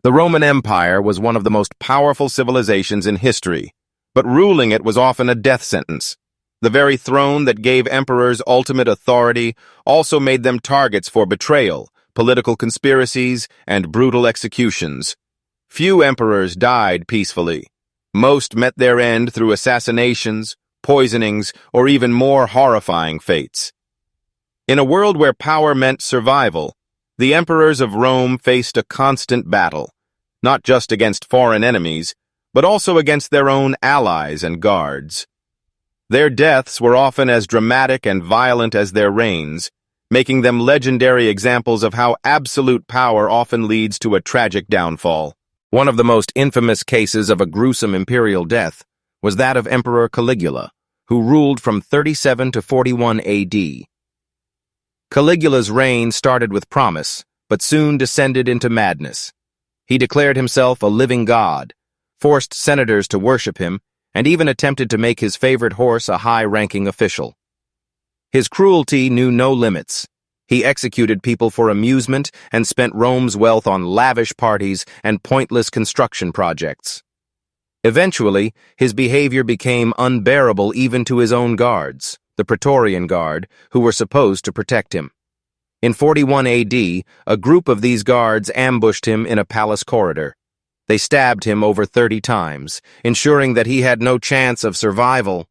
The Roman Empire was one of the most powerful civilizations in history, but ruling it was often a death sentence. The very throne that gave emperors ultimate authority also made them targets for betrayal, political conspiracies, and brutal executions. Few emperors died peacefully. Most met their end through assassinations, poisonings, or even more horrifying fates. In a world where power meant survival, the emperors of Rome faced a constant battle, not just against foreign enemies, but also against their own allies and guards. Their deaths were often as dramatic and violent as their reigns, making them legendary examples of how absolute power often leads to a tragic downfall. One of the most infamous cases of a gruesome imperial death was that of Emperor Caligula, who ruled from 37 to 41 AD. Caligula's reign started with promise, but soon descended into madness. He declared himself a living god, forced senators to worship him, and even attempted to make his favorite horse a high-ranking official. His cruelty knew no limits. He executed people for amusement and spent Rome's wealth on lavish parties and pointless construction projects. Eventually, his behavior became unbearable even to his own guards, the Praetorian Guard, who were supposed to protect him. In 41 AD, a group of these guards ambushed him in a palace corridor. They stabbed him over 30 times, ensuring that he had no chance of survival.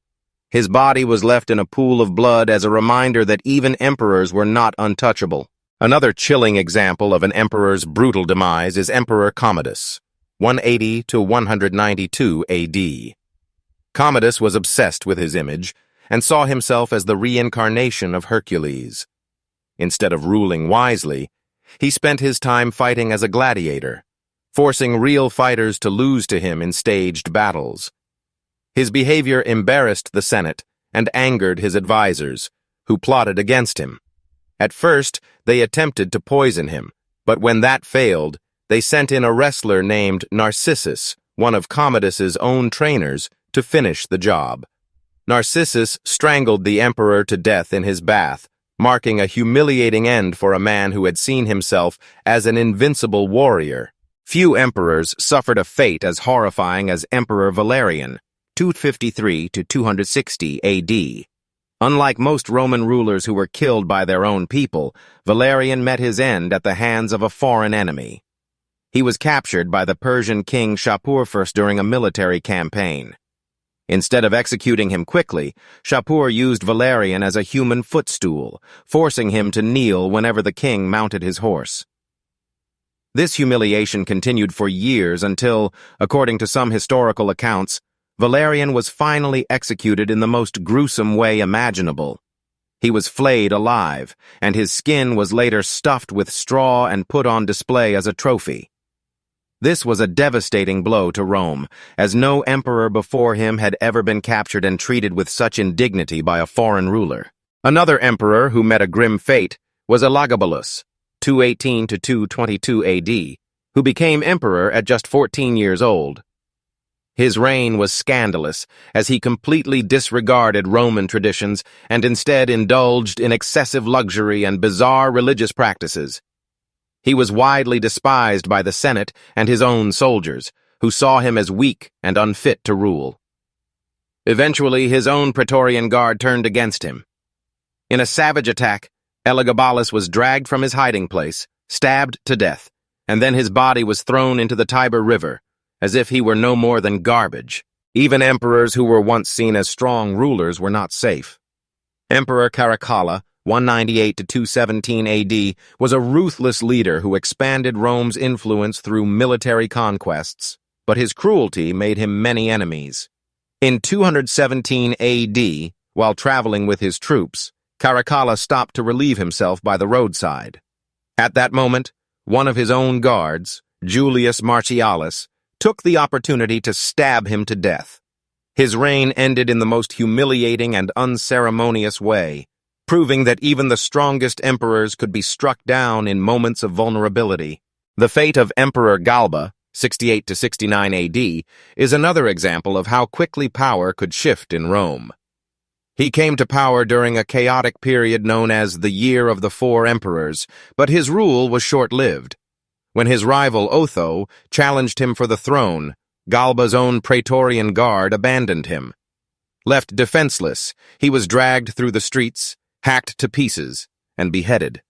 His body was left in a pool of blood as a reminder that even emperors were not untouchable. Another chilling example of an emperor's brutal demise is Emperor Commodus, 180 to 192 AD. Commodus was obsessed with his image and saw himself as the reincarnation of Hercules. Instead of ruling wisely, he spent his time fighting as a gladiator, forcing real fighters to lose to him in staged battles. His behavior embarrassed the Senate and angered his advisors, who plotted against him. At first, they attempted to poison him, but when that failed, they sent in a wrestler named Narcissus, one of Commodus's own trainers, to finish the job. Narcissus strangled the emperor to death in his bath, marking a humiliating end for a man who had seen himself as an invincible warrior. Few emperors suffered a fate as horrifying as Emperor Valerian, 253 to 260 AD. Unlike most Roman rulers who were killed by their own people, Valerian met his end at the hands of a foreign enemy. He was captured by the Persian king Shapur I during a military campaign. Instead of executing him quickly, Shapur used Valerian as a human footstool, forcing him to kneel whenever the king mounted his horse. This humiliation continued for years until, according to some historical accounts, Valerian was finally executed in the most gruesome way imaginable. He was flayed alive, and his skin was later stuffed with straw and put on display as a trophy. This was a devastating blow to Rome, as no emperor before him had ever been captured and treated with such indignity by a foreign ruler. Another emperor who met a grim fate was Elagabalus, 218 to 222 AD, who became emperor at just 14 years old. His reign was scandalous, as he completely disregarded Roman traditions and instead indulged in excessive luxury and bizarre religious practices. He was widely despised by the Senate and his own soldiers, who saw him as weak and unfit to rule. Eventually, his own Praetorian Guard turned against him. In a savage attack, Elagabalus was dragged from his hiding place, stabbed to death, and then his body was thrown into the Tiber River, as if he were no more than garbage. Even emperors who were once seen as strong rulers were not safe. Emperor Caracalla, 198 to 217 AD, was a ruthless leader who expanded Rome's influence through military conquests, but his cruelty made him many enemies. In 217 AD, while traveling with his troops, Caracalla stopped to relieve himself by the roadside. At that moment, one of his own guards, Julius Martialis, took the opportunity to stab him to death. His reign ended in the most humiliating and unceremonious way, proving that even the strongest emperors could be struck down in moments of vulnerability. The fate of Emperor Galba, 68 to 69 AD, is another example of how quickly power could shift in Rome. He came to power during a chaotic period known as the Year of the Four Emperors, but his rule was short-lived. When his rival Otho challenged him for the throne, Galba's own Praetorian Guard abandoned him. Left defenseless, he was dragged through the streets, hacked to pieces, and beheaded.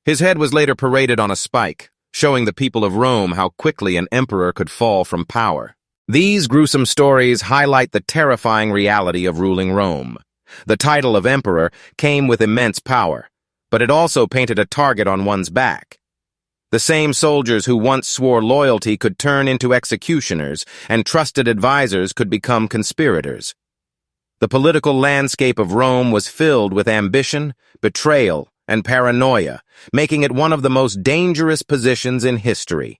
His head was later paraded on a spike, showing the people of Rome how quickly an emperor could fall from power. These gruesome stories highlight the terrifying reality of ruling Rome. The title of emperor came with immense power, but it also painted a target on one's back. The same soldiers who once swore loyalty could turn into executioners, and trusted advisors could become conspirators. The political landscape of Rome was filled with ambition, betrayal, and paranoia, making it one of the most dangerous positions in history.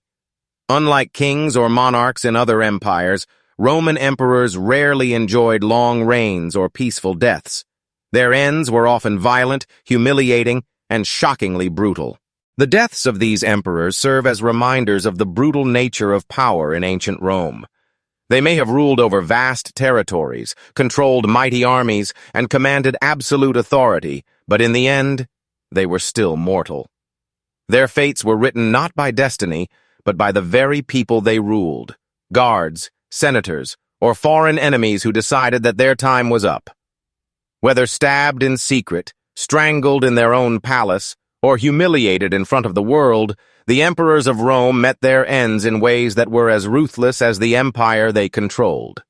Unlike kings or monarchs in other empires, Roman emperors rarely enjoyed long reigns or peaceful deaths. Their ends were often violent, humiliating, and shockingly brutal. The deaths of these emperors serve as reminders of the brutal nature of power in ancient Rome. They may have ruled over vast territories, controlled mighty armies, and commanded absolute authority, but in the end, they were still mortal. Their fates were written not by destiny, but by the very people they ruled, guards, senators, or foreign enemies who decided that their time was up. Whether stabbed in secret, strangled in their own palace, or humiliated in front of the world, the emperors of Rome met their ends in ways that were as ruthless as the empire they controlled.